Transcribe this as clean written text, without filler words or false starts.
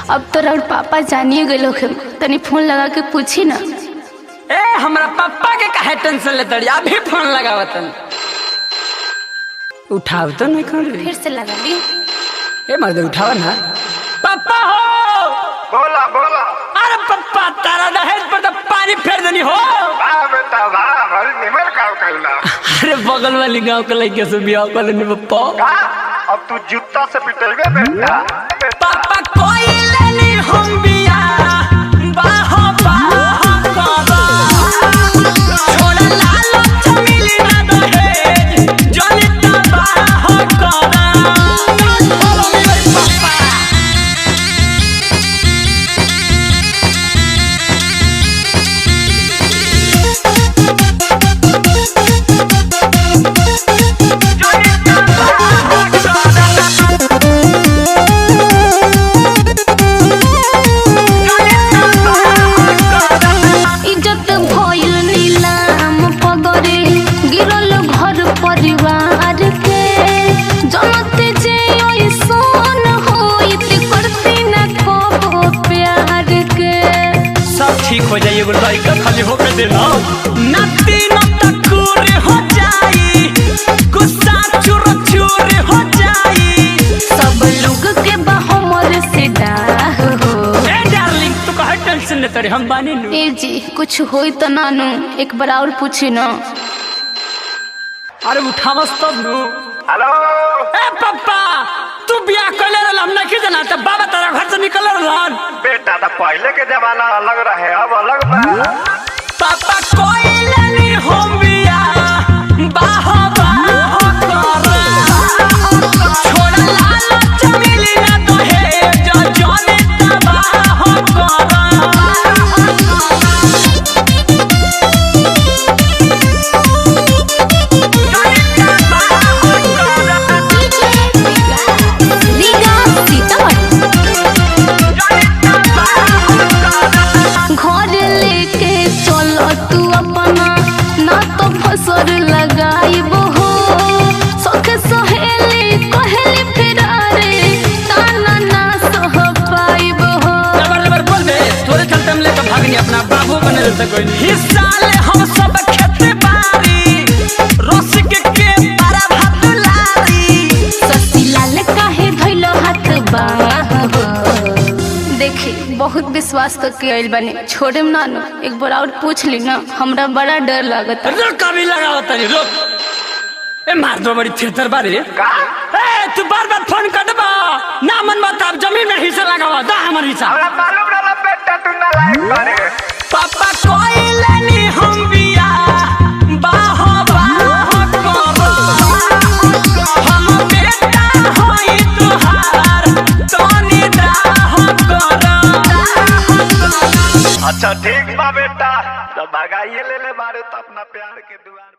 अब तो और पापा जानिए गए के तनी फोन लगा के पूछी ना। ए हमरा पापा के काहे टेंशन लेत रही, अभी फोन लगावतन। उठाव तो नहीं कर फिर से लगा ली। ए मर्द उठावा ना। पापा हो। बोला बोला। अरे पापा तारा दहेज पर तो पानी फेर देनी हो। वाह बेटा वाह, बड़ी निमर काम कइला। अरे बगल वाली गांव के लड़के से बियाह कर लेनी पप्पा। का अब तू जूता से पिटेबे बेटा। पापा कोई लेनी हम बियाह बाहो बाहो करो। छोड़ा लालो चमेली ना दहेज जनी तबाह करो। बोलो मेरे पापा। इज्जत भइल नीलाम पगरे गिरल घर परिवार के जनते जे ऐसन होइत करती ना कबो प्यार के। सब ठीक हो जाइए, एगो लड़का खाली होके देना। नती नतकुर हो जाई, गुस्सा चूर चूर हो जाई। सब लोग के हमर से डाह हो। ए डार्लिंग तू काहे टेंशन लेत रही, हम बानी नु। ए जी कुछ होई तो नानू एक बार और पूछी ना। अरे उठावस तब नु। हेलो ए पापा तू बियाह कइले रहल, हम नहीं जाना त बाबा तारा घर से निकल रहल। बेटा, तो पहले के जमाना अलग रहे, अब अलग बा। पापा कोई लेनी हम बियाह बाहो बाहो करो। छोड़ा लालो चमेली ना दहेज जनी तबाह करो। घर लेके चलो तू अपना ना तो फसर लगाइब हो। सख सहेली कहली फिर रे ताना ना सह पाइब हो। लबर बोल बे, तोरे चलते हम लेके भागनी अपना बाबू बने रहता कोई नहीं। हिस्सा ले हम सब खेती बाड़ी, रसिक के पारा भात लारी। ससीलाल काहे धइलो हाथ बाह हो। देखी बहुत विश्वास करके आइल बने, छोड़े ना नु एक बार और पूछ ली ना, हमरा बड़ा डर लागता। रुक कभी लगावत नहीं, रुक। ए मार दो बड़ी थिएटर बारे। का ए तू बार बार फोन कर दबा ना, मन मत आप जमीन में हिस्सा लगावा दा हमर हिस्सा। हमरा मालूम रहला बेटा तू ना लायक बारे। पापा कोई लेनी हम बियाह बाहो बाहो करो। हम बेटा होई तुहार तनी दाह करो। अच्छा ठीक बा बेटा, जब भगाइए ले ले मारे तो अपना प्यार के दुआर